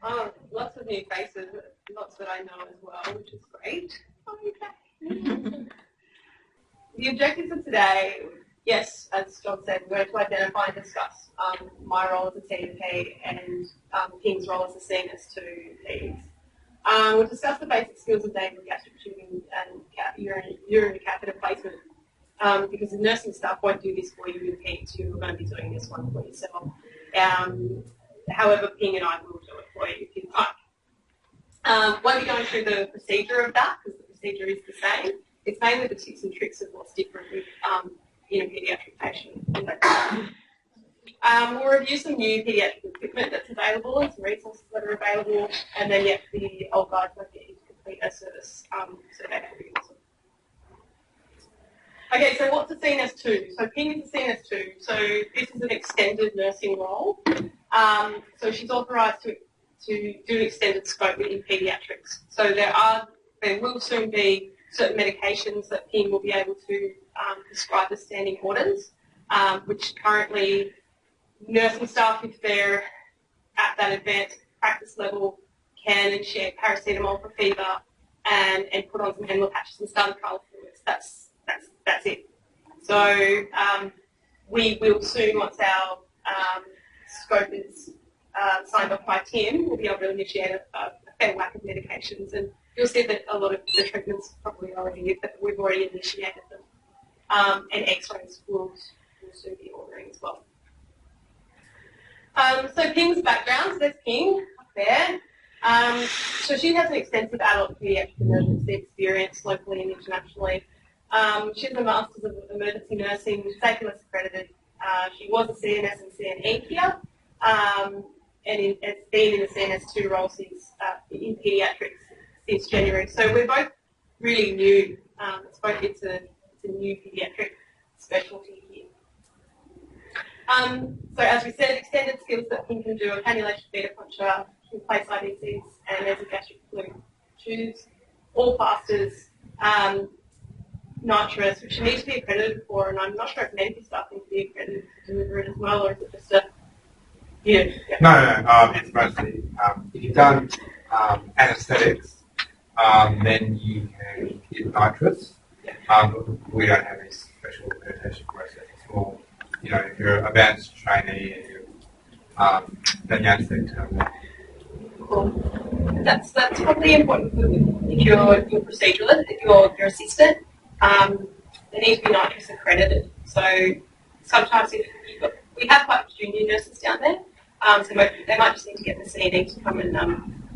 Lots of new faces, lots that I know as well, which is great. Okay. The objectives of today, yes, as John said, we're going to identify and discuss my role as a CNP and King's role as a CNS2 Paeds. We'll discuss the basic skills of nasal gastric tubing and urinary catheter placement because the nursing staff won't do this for you with Paeds. You're going to be doing this one for yourself. However, Ping and I will do it for you if you'd like. Won't be going through the procedure of that because the procedure is the same. It's mainly the tips and tricks of what's different with in a paediatric patient. We'll review some new paediatric equipment that's available and some resources that are available, and then the old guys might get you to complete a service survey for you. Okay, so what's a CNS2? So Ping is a CNS2. So this is an extended nursing role. So she's authorised to do an extended scope in paediatrics. So there will soon be certain medications that Ping will be able to prescribe as standing orders, which currently nursing staff, if they're at that advanced practice level, can and share paracetamol for fever and put on some animal patches and start trial fluids. That's it. So we will soon, once our scope is signed off by Tim, we'll be able to initiate a fair whack of medications, and you'll see that a lot of the treatments probably already, but we've already initiated them. And X-rays will soon be ordering as well. So Ping's background, so there's Ping up there. So she has an extensive adult paediatric emergency experience locally and internationally. She has a Masters of Emergency Nursing, SACLS accredited. She was a CNS and CNE here, and has been in the CNS2 role since in paediatrics since January. So we're both really new. It's a new paediatric specialty here. So as we said, extended skills that Ping can do: a cannulation, beta puncture, can place IDCs, and there's a gastric fluid tubes, all plasters, nitrous, which you need to be accredited for, and I'm not sure if medical staff need to be accredited to deliver it as well, or is it just a... Yeah. No, it's mostly, if you've done anaesthetics, then you can give nitrous. We don't have any special accreditation process. It's more, if you're a advanced trainee and you're then you understand term. Cool. That's probably important if you're proceduralist, if you're your assistant. They need to be nitrous accredited. So sometimes we have quite junior nurses down there, so they might just need to get the CNE to come and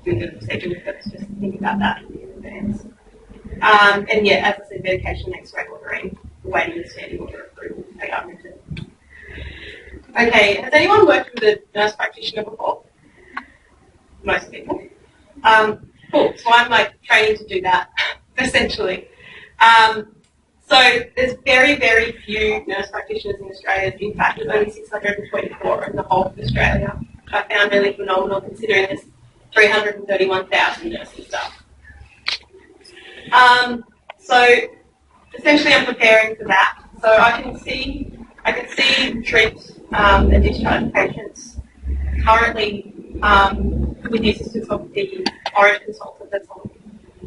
do the procedure with us. Just think about that in advance. And yeah, as I said, medication, X-ray ordering, waiting the standing order approval. They are written. Okay, has anyone worked with a nurse practitioner before? Most people. Cool. So I'm training to do that, essentially. So there's very, very few nurse practitioners in Australia. In fact, there's only 624 in the whole of Australia, which I found really phenomenal considering there's 331,000 nursing staff. So essentially I'm preparing for that. So I can see, treat and discharge patients currently with the assistance of the Orange consultant that's on.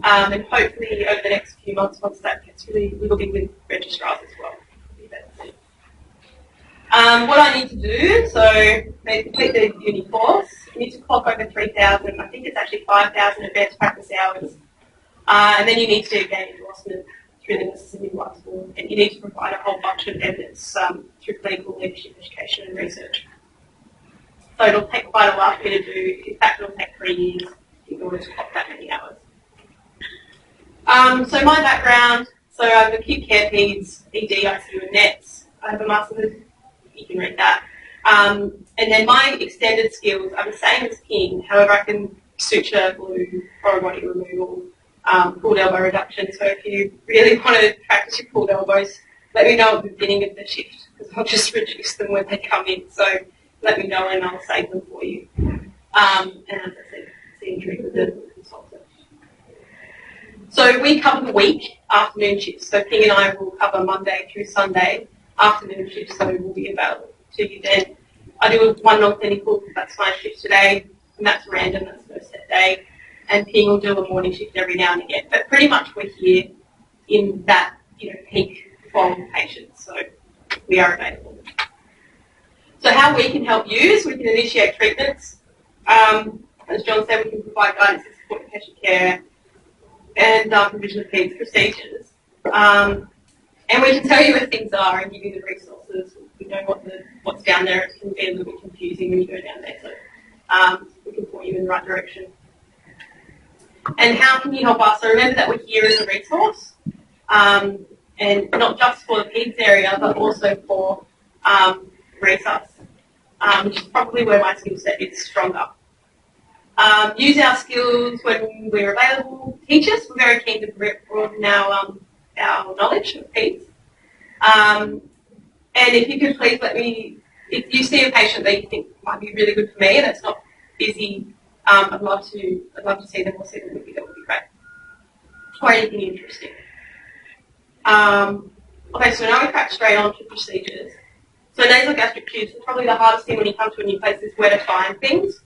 And hopefully over the next few months, once that gets really, we'll be with registrars as well. What I need to do, so they complete the uni course, you need to clock over 3,000, I think it's actually 5,000 advanced practice hours, and then you need to gain endorsement through the Nurses and Midwives Board, and you need to provide a whole bunch of evidence through clinical leadership, education and research. So it'll take quite a while for you to do, in fact it'll take 3 years in order to clock that many hours. So my background, so I have acute care Paeds, ED, ICU and NETS. I have a master's, you can read that. And then my extended skills, I'm the same as King, however I can suture, glue, foreign body removal, pulled elbow reduction. So if you really want to practice your pulled elbows, let me know at the beginning of the shift, because I'll just reduce them when they come in. So let me know and I'll save them for you. And as I said, see and treat with the consultant. So we cover the week, afternoon shifts. So King and I will cover Monday through Sunday, afternoon shifts, so we'll be available to you then. I do one non-clinical, that's my shift today, and that's random, that's no day, and Ping will do a morning shift every now and again. But pretty much we're here in that, peak volume patients, so we are available. So how we can help you is we can initiate treatments. As John said, we can provide guidance and support in patient care and provision of Paeds procedures. And we can tell you where things are and give you the resources. We know what's down there. It can be a little bit confusing when you go down there, so we can point you in the right direction. And how can you help us? So remember that we're here as a resource, and not just for the Paeds area, but also for resus, which is probably where my skill set is stronger. Use our skills when we're available. Teachers, we're very keen to broaden our knowledge of Paeds. And if you could please let me, if you see a patient that you think might be really good for me and it's not busy, I'd love to see them or see them with you. That would be great. Or anything interesting. Okay, so now we crack straight on to procedures. So nasal gastric tubes is probably the hardest thing when you come to a new place is where to find things.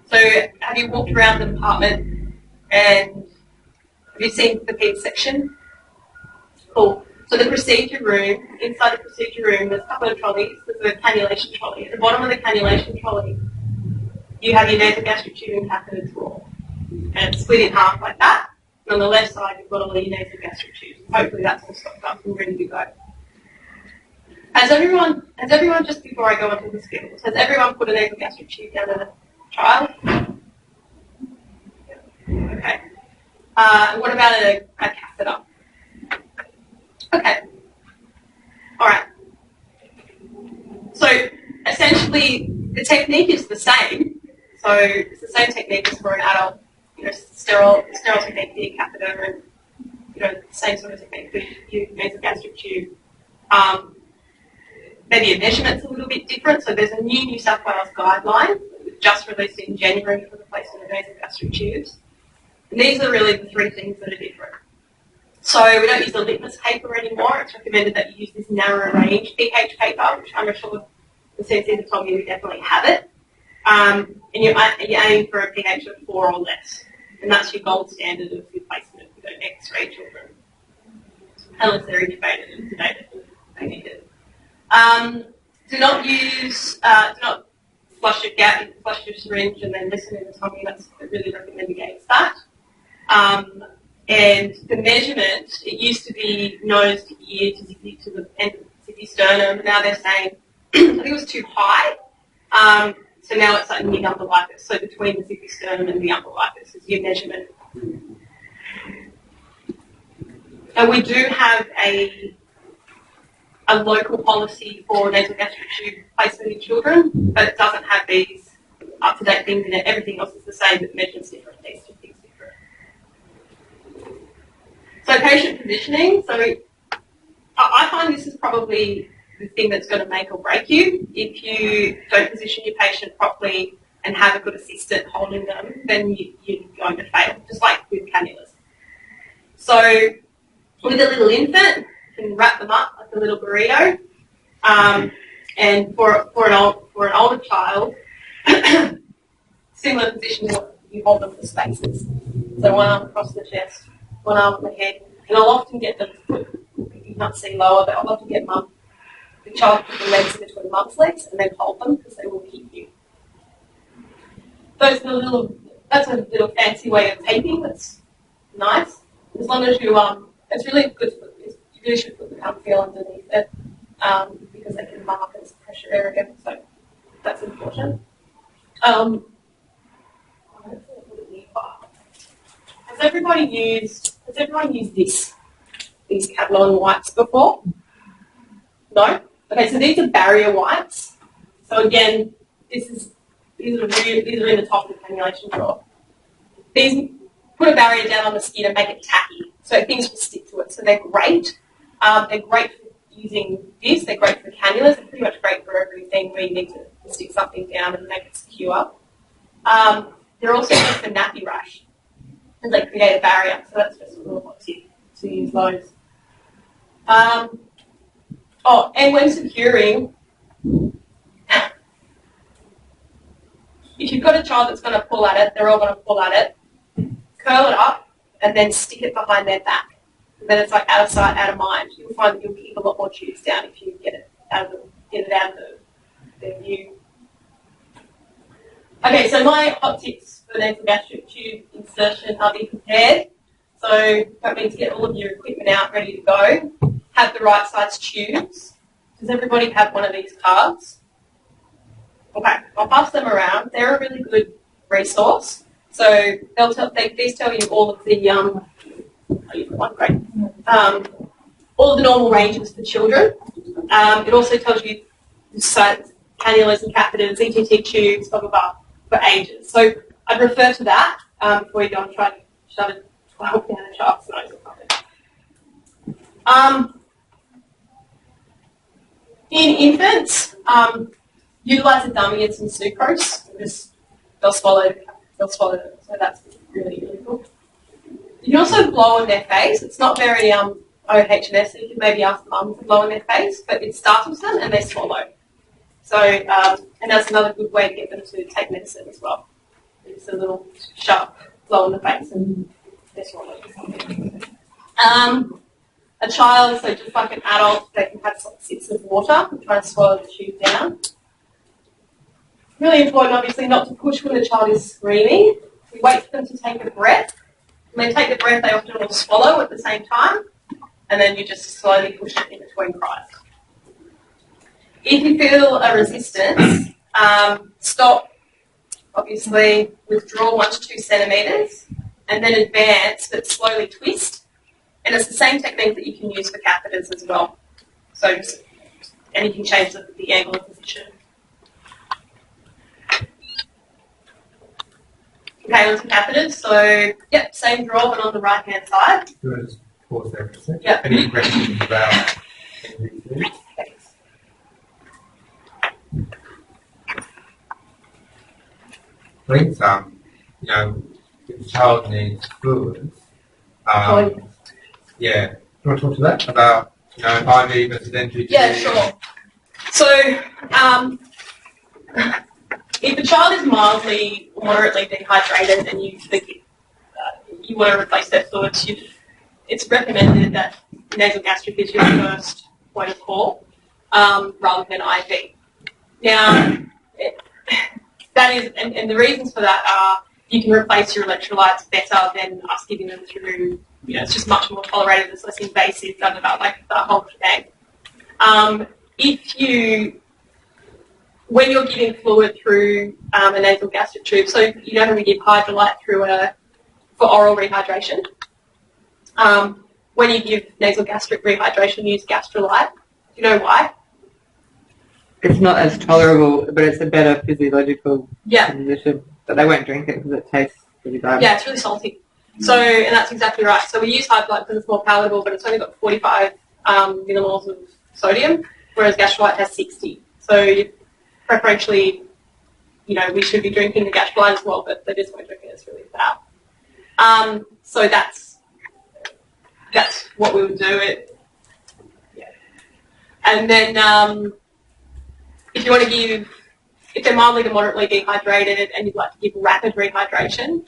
So have you walked around the department and have you seen the Paeds section? Cool. So the procedure room, inside the procedure room, there's a couple of trolleys. There's a cannulation trolley. At the bottom of the cannulation trolley, you have your nasal gastric tube and catheter drawer. And it's split in half like that. And on the left side, you've got all your nasal gastric tubes. Hopefully that's all stocked up and ready to go. Has everyone, just before I go on to the skills, has everyone put a nasal gastric tube down in a child? Okay. What about a catheter? Okay. All right. So essentially, the technique is the same. So it's the same technique as for an adult, sterile technique for your catheter, and the same sort of technique for your nasal gastric tube. Maybe a measurement's a little bit different. So there's a new New South Wales guideline just released in January for the placement of nasal gastric tubes. And these are really the three things that are different. So we don't use the litmus paper anymore. It's recommended that you use this narrow range pH paper, which I'm sure the CNC have told you definitely have it. And you're aiming for a pH of 4 or less. And that's your gold standard of your placement. You don't X-ray children unless they're intubated and sedated. They need it. Do not flush your syringe and then listen in the tummy. That's really recommend against that. And the measurement, it used to be nose to ear to the end of the sternum. Now they're saying, I think it was too high. So now it's like mid umbilicus. So between the zippy sternum and the umbilicus is your measurement. And we do have a local policy for nasal gastric tube placement in children, but it doesn't have these up-to-date things in it. Everything else is the same, but the measurement's different. These two things different. So patient positioning. So I find this is probably the thing that's going to make or break you. If you don't position your patient properly and have a good assistant holding them, then you're going to fail, just like with cannulas. So with a little infant, can wrap them up like a little burrito, and for an older child, similar position to what you hold them for spaces. So one arm across the chest, one arm on the head, and I'll often get them to put, you can't see lower, but I'll often get the child to put the legs in between mum's legs and then hold them because they will keep you. That's a little fancy way of taping. That's nice. As long as it's really good. You really should put the pump feel underneath it because they can mark as pressure area, so that's important. Has everyone used these Catalan wipes before? No? Okay, so these are barrier wipes. So again, these are in the top of the cannulation drawer. These put a barrier down on the skin and make it tacky, so things will stick to it. So they're great. They're great for using this. They're great for cannulas. They're pretty much great for everything where you need to stick something down and make it secure. They're also good for nappy rash, and they create a barrier. So that's just a little hot tip to use those. And when securing, if you've got a child that's going to pull at it, they're all going to pull at it. curl it up and then stick it behind their back. And then it's like out of sight, out of mind. You'll find that you'll keep a lot more tubes down if you get it out of the view. Okay, so my hot tips for nasogastric tube insertion are be prepared. So that means get all of your equipment out, ready to go. Have the right size tubes. Does everybody have one of these cards? Okay, I'll pass them around. They're a really good resource. So these tell you all of the all of the normal ranges for children. It also tells you cannulas and catheters, ETT tubes, blah blah blah, for ages. So I'd refer to that before you go and try to shove a 12 down a child's nose or something. In infants, utilise a dummy and some sucrose. They'll swallow it, so that's really, really cool. You can also blow on their face. It's not very OHS, so you can maybe ask mum to blow on their face, but it startles them and they swallow. So, and that's another good way to get them to take medicine as well. It's a little sharp blow on the face and they swallow. A child, so just like an adult, they can have sips of water and try and swallow the tube down. Really important, obviously, not to push when the child is screaming. We wait for them to take a breath. When they take the breath, they often will swallow at the same time, and then you just slowly push it in between cries. If you feel a resistance, stop, obviously, withdraw 1 to 2 centimetres, and then advance, but slowly twist. And it's the same technique that you can use for catheters as well. So, and you can change the angle of position. Okay, onto catheters. So, yep, same draw, but on the right-hand side. Do you want to just pause there for a second? Yep. Any questions about any of these? Thanks. I think if the child needs fluids, yeah. Do you want to talk to that about, IV versus NG? Yeah, sure. So, if the child is mildly or moderately dehydrated and you think you want to replace their fluids, it's recommended that nasogastric is your first point of call rather than IV. Now, that is, and the reasons for that are you can replace your electrolytes better than us giving them through. It's just much more tolerated. It's less invasive. Like the whole thing. When you're giving fluid through a nasal gastric tube, so you don't have to give hydrolyte for oral rehydration. When you give nasal gastric rehydration, use gastrolyte. Do you know why? It's not as tolerable, but it's a better physiological condition. But they won't drink it because it tastes pretty bad. Yeah, it's really salty. So, and that's exactly right. So we use hydrolyte because it's more palatable, but it's only got 45 millimoles of sodium, whereas gastrolyte has 60. So preferentially, we should be drinking the gastrolyte as well, but they just won't drink it. It's really bad. So that's what we would do. And then if you want to give, if they're mildly to moderately dehydrated and you'd like to give rapid rehydration,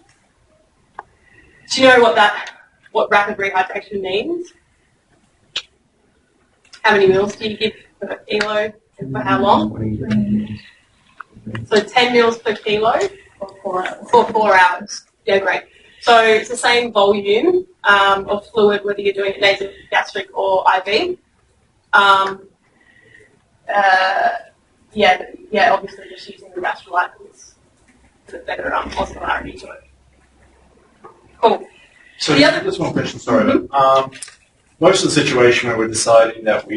do you know what rapid rehydration means? How many mils do you give per kilo and for how long? So 10 mils per kilo for 4 hours. Yeah, great. So it's the same volume of fluid whether you're doing it nasogastric or IV. Obviously just using the gastrolyte is a better osmolarity to it. Cool. So just one question, sorry. Most of the situation where we're deciding that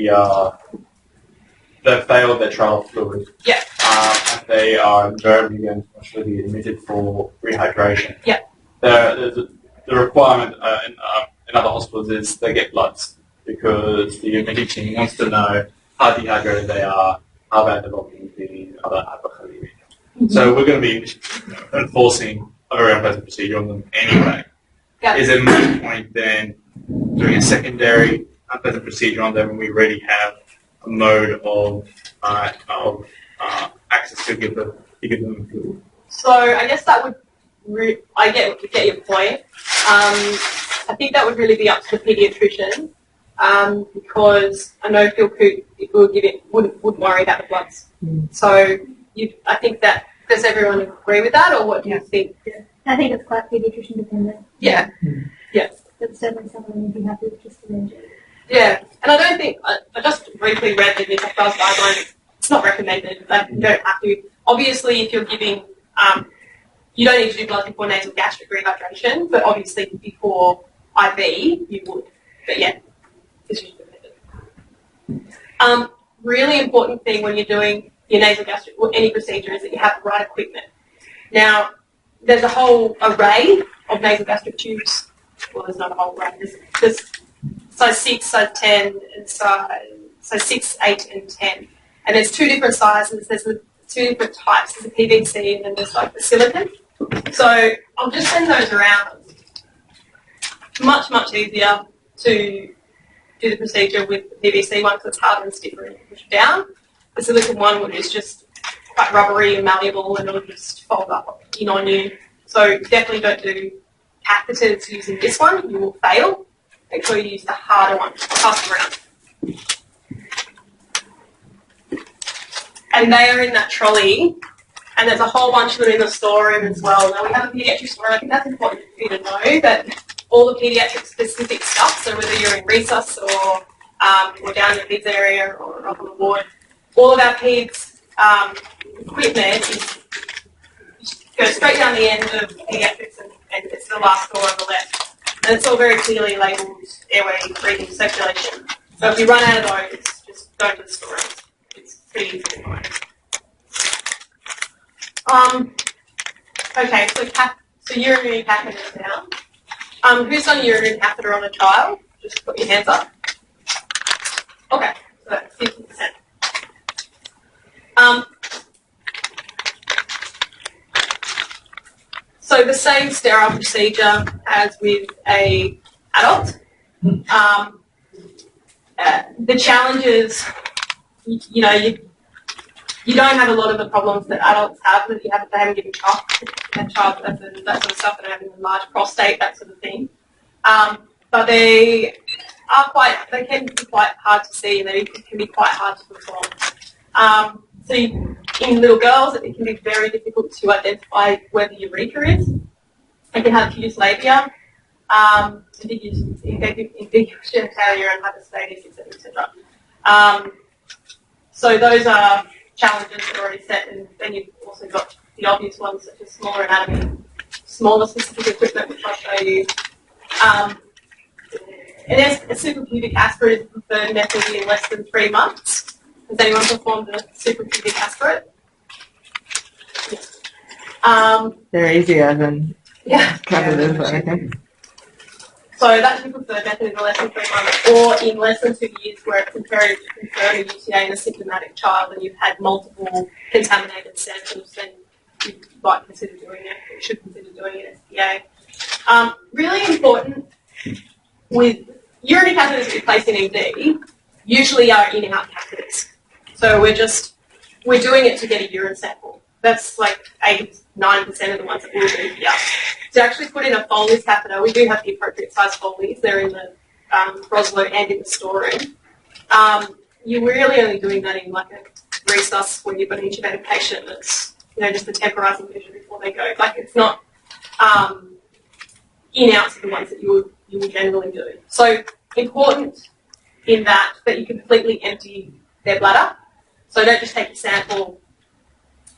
they've failed their trial fluid, and they are invariably going to actually be admitted for rehydration. Yeah. The requirement in other hospitals is they get bloods because the admitting team wants to know how dehydrated they are, how bad the volume is, other hypokalemia. Mm-hmm. So we're going to be enforcing a very unpleasant procedure on them anyway. Yeah. Is there no point then doing a secondary unpleasant procedure on them when we already have a mode of access to give them fluid? So I guess that would, I get your point. I think that would really be up to the paediatrician, because I know Phil Coote, if we would give it, wouldn't worry about the bloods. So I think that, does everyone agree with that, or what do you think? Yeah. I think it's quite paediatrician dependent. Yeah. Yeah. But certainly someone would be happy with just the NG. Yeah, and I don't think, I just briefly read the New South Wales guidelines. It's not recommended, but you don't have to. Obviously, if you're giving, you don't need to do blood before nasal gastric rehydration, but obviously before IV, you would. But yeah, it's just recommended. Really important thing when you're doing your nasal gastric or any procedure is that you have the right equipment. Now, there's a whole array of nasal gastric tubes. Well, there's not a whole array. There's size 6, size 10, and size 6, 8, and 10. And there's two different sizes. There's the two different types. There's the PVC and then there's like the silicone. So I'll just send those around. Much, much easier to do the procedure with the PVC one because it's harder and stiffer and you push it down. The silicone one is just quite rubbery and malleable and it'll just fold up in on you. So definitely don't do catheters using this one. You will fail. Make sure you use the harder one. Pass them around. And they are in that trolley, and there's a whole bunch of them in the storeroom as well. Now, we have a paediatric storeroom. I think that's important for you to know that all the paediatric specific stuff, so whether you're in resus or down in the Paeds area or up on the ward, all of our Paeds equipment goes straight down the end of paediatrics and it's the last door on the left. And it's all very clearly labelled airway, breathing, circulation. So if you run out of those, just go to the storeroom. It's pretty easy to find. Okay, so urinary catheters now. Who's done a urinary catheter on a child? Just put your hands up. Okay, so that's 50%. So the same sterile procedure as with a adult. The challenge is, you don't have a lot of the problems that adults have, that they haven't given child that sort of stuff, they don't have a large prostate, that sort of thing. But they can be quite hard to see and they can be quite hard to perform. So in little girls, it can be very difficult to identify where the urethra is. They can have diffuse labia, ambiguous genitalia and hypostasis, etc. So those are challenges that are already set, and then you've also got the obvious ones such as smaller anatomy, smaller specific equipment, which I'll show you. And a suprapubic aspirate is the preferred method in less than 3 months. Has anyone performed a suprapubic aspirate? They're easier than catheters, I think. So that's the preferred method in less than 3 months, or in less than 2 years, where it's imperative to confirm a UTA in a symptomatic child and you've had multiple contaminated samples, then you might consider doing it, or should consider doing an SPA. Really important with urinary catheters that we place in ED, usually are in-out catheters. So we're doing it to get a urine sample. That's like 89% of the ones that we'll do here. To actually put in a Foley's catheter, we do have the appropriate size Foley's. They're in the Roslo and in the storeroom. You're really only doing that in like a resus when you've got an intubated patient that's, just a temporising measure before they go. Like it's not in-outs are the ones that you would generally do. So important in that you completely empty their bladder. So don't just take your sample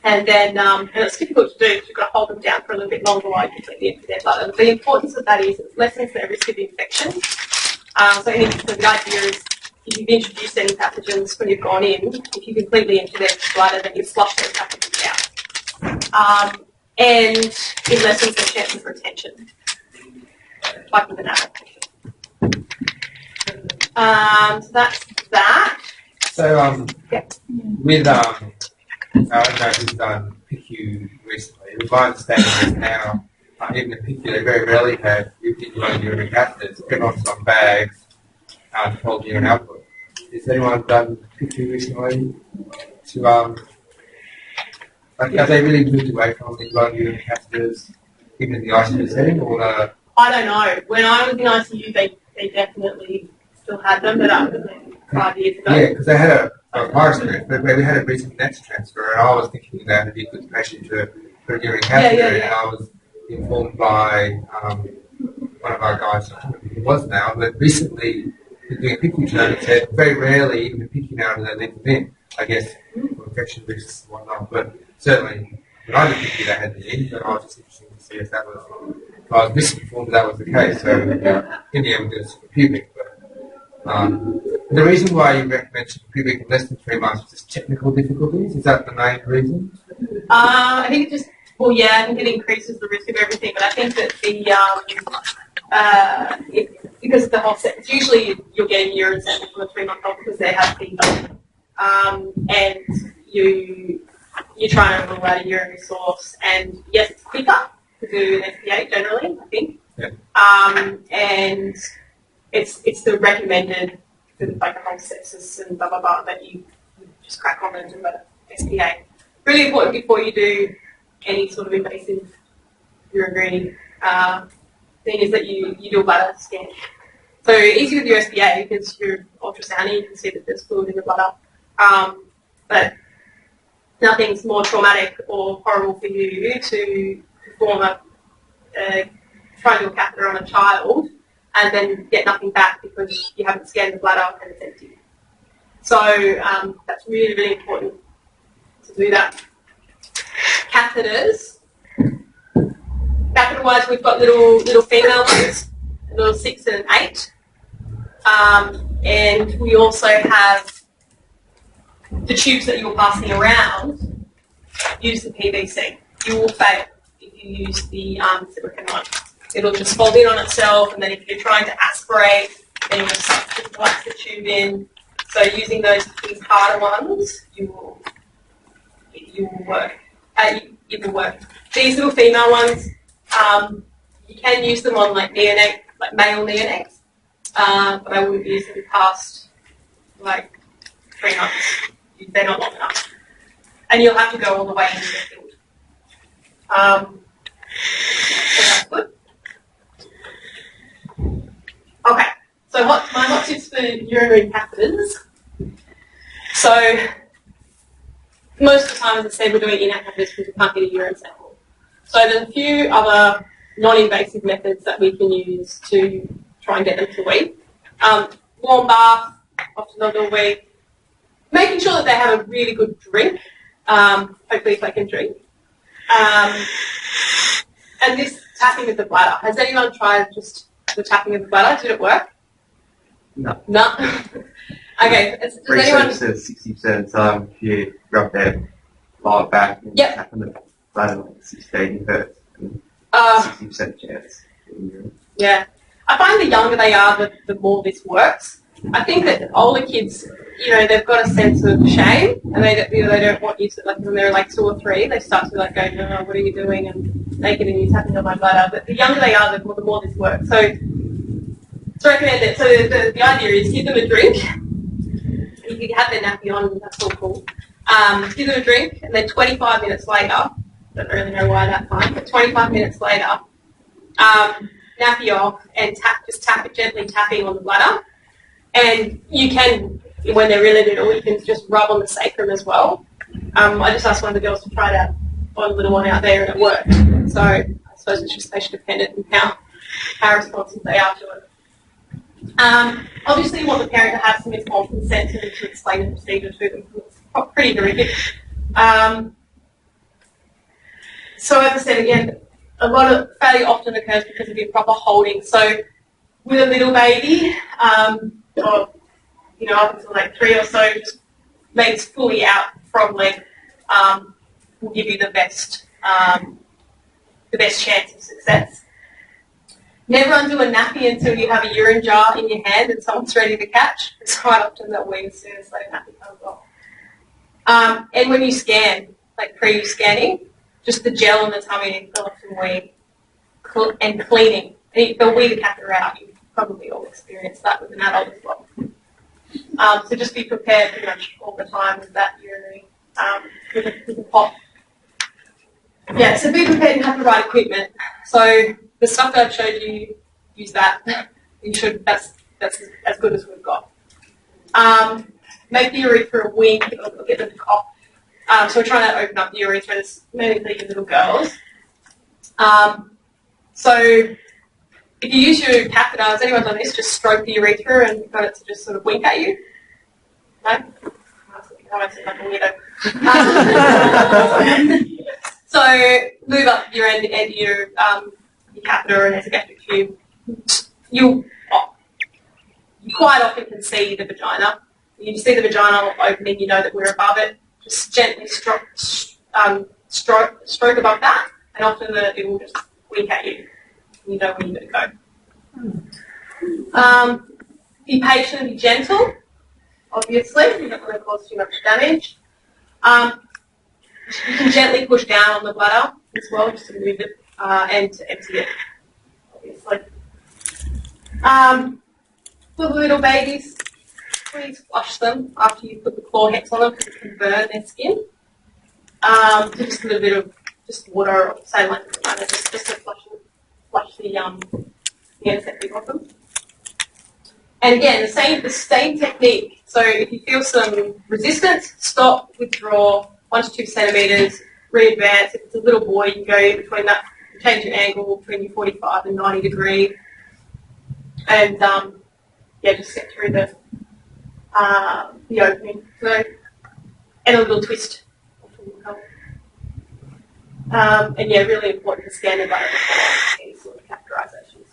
and then, and it's difficult to do because you've got to hold them down for a little bit longer while you completely empty their bladder. The importance of that is it lessens their risk of infection. So the idea is if you've introduced any pathogens when you've gone in, if you completely empty their bladder, then you flush those pathogens out. And it lessens their chance of retention, like with an adult patient. So that's that. So with I don't know who's done PICU recently. With my understanding is now, even in PICU, they very rarely have urinary urinary catheters. Everyone's on bags to hold urine output. Has anyone done PICU recently? Have they really moved away from the urinary catheters, even in the ICU setting, or I don't know. When I was in ICU, they definitely still had them, but that was like 5 years ago. Yeah, because they had a virus experience, but we had a recent next transfer, and I was thinking that it'd be a good patient to put a urine catheter, and I was informed by one of our guys, I don't know who it was now, but recently was doing a PICU turn and said very rarely even PICU now do they leave them in, I guess, for infection risks and whatnot, but certainly when I did PICU they had them in, but I was just interested to see if that was, if I was misinformed that was the case, so in the end we did a pubic, but the reason why you recommend pubic in less than 3 months is just technical difficulties, is that the main reason? I think it just, well, yeah, I think it increases the risk of everything, but I think that because of the whole set, usually you're getting urine sample from a 3-month-old because they have fever, and you're trying to rule out a urinary source, and yes, it's quicker to do an SPA generally, I think, and it's the recommended for like a whole sepsis and blah blah blah that you just crack on and do an SPA. Really important before you do any sort of invasive urinary thing is that you do a bladder scan. So easy with your SPA because you're ultrasounding, you can see that there's fluid in the bladder. But nothing's more traumatic or horrible for you to perform try and do a catheter on a child and then get nothing back because you haven't scanned the bladder and it's empty. So that's really, really important to do that. Catheters. Catheter-wise, we've got little female ones, little 6 and 8. And we also have the tubes that you're passing around use the PVC. You will fail if you use the silicone one. It'll just fold in on itself, and then if you're trying to aspirate, then you'll just collapse the tube in. So using these harder ones, it will work. It will work. These little female ones, you can use them on like neonates, like male neonates, but I wouldn't use them past like 3 months. They're not long enough, and you'll have to go all the way into the field. So that's good. Okay, so my hot tips for urinary catheters. So most of the time, as I said, we're doing in-out catheters because we can't get a urine sample. So there's a few other non-invasive methods that we can use to try and get them to weep. Warm bath, often they'll do a weep. Making sure that they have a really good drink, hopefully if they can drink. And this tapping of the bladder. Has anyone tried just the tapping of the bladder? Did it work? No. No? Okay. Does anyone... 60% of the time, if you rub their lie back and tap on the bladder like 16 hertz, and 60% chance. Yeah. I find the younger they are, the more this works. I think that older kids, they've got a sense of shame, and they don't want you to, like when they're like 2 or 3, they start to like go, no, what are you doing? And naked and you're tapping on my bladder. But the younger they are, the more this works. So it's recommended. So the idea is give them a drink. You can have their nappy on, that's all cool. Give them a drink, and then 25 minutes later, don't really know why that time, but 25 minutes later, nappy off and just tap it, gently tapping on the bladder. And you can, when they're really little, you can just rub on the sacrum as well. I just asked one of the girls to try it out on a little one out there, and it worked. So I suppose it's just patient dependent and how responsive they are to it. Obviously, you want the parent to have some informed consent and to explain the procedure to them. It's pretty horrific. So as I said again, a lot of failure often occurs because of improper holding. So with a little baby, or up until like 3 or so, just legs fully out from leg will give you the best chance of success. Never undo a nappy until you have a urine jar in your hand and someone's ready to catch. It's quite often they'll wean as soon as the nappy comes off. And when you scan, like pre-scanning, just the gel on the tummy will often wean, and cleaning. And they'll wean the catheter out. You've probably all experienced that with an adult as well. So just be prepared pretty much all the time with that urinary, with a pop. Yeah, so be prepared and have the right equipment. So the stuff that I've showed you, use that. That's as good as we've got. Make the urethra wink, it'll get them to cough. So we're trying to open up the urethra, mainly in little girls. So if you use your catheter, has anyone done this? Just stroke the urethra and got it to just sort of wink at you? No? I seem like a weirdo. So move up your end of your catheter and there's a gastric tube. You quite often can see the vagina. You see the vagina opening, you know that we're above it. Just gently stroke above that, and often it will just wink at you. You know where you're going to go. Be patient and be gentle, obviously. You don't want to cause too much damage. You can gently push down on the bladder as well, just to move it and to empty it, obviously. For the little babies, please flush them after you put the claw hex on them because it can burn their skin. So just a little bit of water or saline, just to flush the antiseptic off them. And again, the same technique. So if you feel some resistance, stop, withdraw 1 to 2 centimetres, re-advance. If it's a little boy, you can go in between that, change your angle between your 45 and 90 degree, and just get through the opening. So, and a little twist. And really important to scan the bladder before any sort of catheterizations.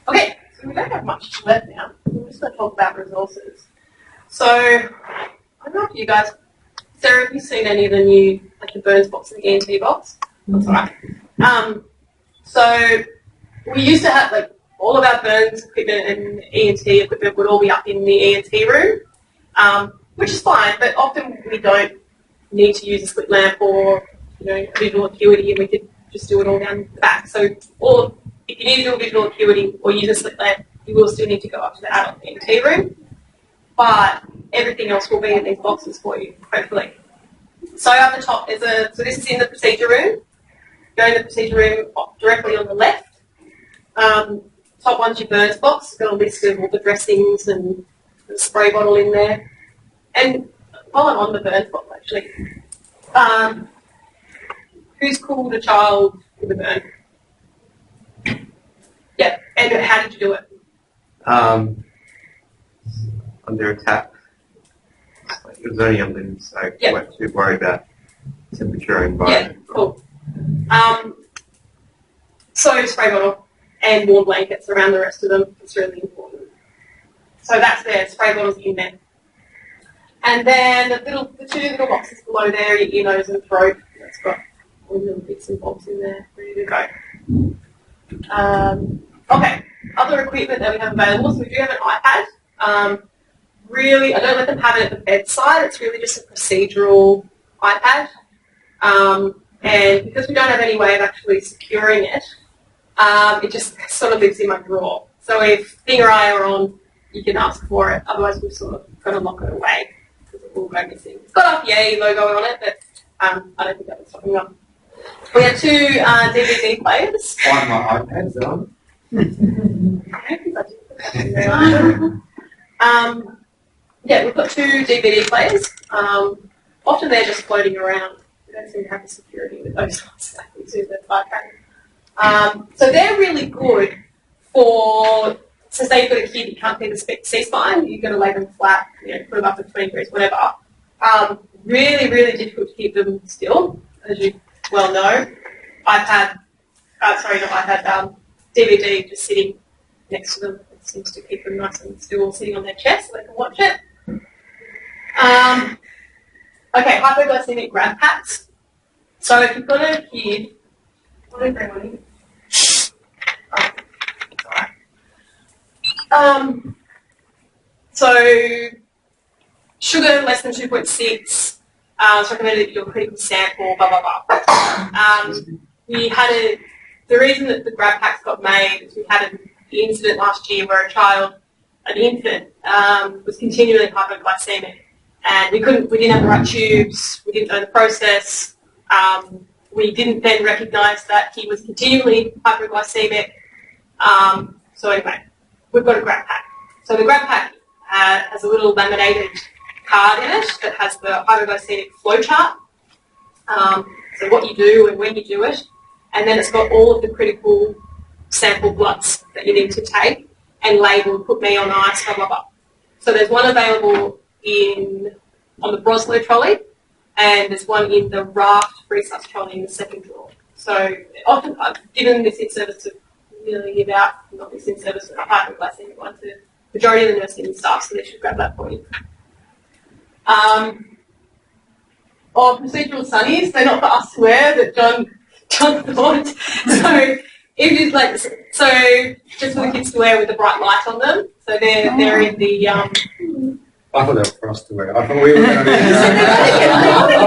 Okay, so we don't have much left now. We're just going to talk about resources. So, I don't know if you guys, Sarah, have you seen any of the new, like the Burns box and the ENT box? That's all right. So, we used to have, like, all of our Burns equipment and ENT equipment would all be up in the ENT room, which is fine, but often we don't need to use a slit lamp or visual acuity, and we could just do it all down the back. So if you need to do a visual acuity or use a slit lamp, you will still need to go up to the adult ENT room, but everything else will be in these boxes for you, hopefully. So at the top is so this is in the procedure room. Go in the procedure room directly on the left. Top one's your Burns box. It's got a list of all the dressings and the spray bottle in there. And while I'm on the Burns box, actually, who's called a child with a burn? Yeah, and how did you do it? Under attack. It was only a limb, so I wasn't too worried about temperature and environment. Yeah, cool. So spray bottle and warm blankets around the rest of them. It's really important. So that's there, spray bottles in there. And then the 2 little boxes below there, your ear, nose and throat. That's got all the little bits and bobs in there, ready to go. Okay, other equipment that we have available. So we do have an iPad. Really, I don't let them have it at the bedside. It's really just a procedural iPad. And because we don't have any way of actually securing it, it just sort of lives in my drawer. So if Thing or I are on, you can ask for it. Otherwise, we've sort of got to lock it away because it will go missing. It's got our PA logo on it, but I don't think that was stopping up. We have 2 DVD players. Find my iPads on. We've got 2 DVD players. Often they're just floating around. We don't seem to have the security with those ones like we do with iPad. So they're really good for, so say you've got a kid, you can't see the C-spine, you've got to lay them flat, put them up at 20 degrees, whatever. Really, really difficult to keep them still, as you well know. DVD just sitting next to them. It seems to keep them nice and still sitting on their chest so they can watch it. Okay, hypoglycemic grab packs. So if you've got a kid, what do you bring on you? So sugar less than 2.6. It's recommended that you do a critical sample. Blah blah blah. The reason that the grab packs got made is we had an incident last year where an infant, was continually hypoglycemic, and we didn't have the right tubes, we didn't know the process, We didn't then recognise that he was continually hypoglycemic. So anyway, we've got a grab pack. So the grab pack has a little laminated card in it that has the hypoglycemic flow chart. So what you do and when you do it, and then it's got all of the critical sample bloods that you need to take and label, put me on ice, blah, blah, blah. So there's one available on the Broslow trolley, and there's one in the Raft Freesas trolley in the second drawer. So often I've given this in service to nearly about, not this in service, but a hypoglycemic one to the majority of the nursing staff, so they should grab that for you. Or procedural sunnies, they're not for us to wear, that John thought. So if you just for the kids to wear with the bright light on them. So they're in the I thought they were for us to wear. I thought we were going to be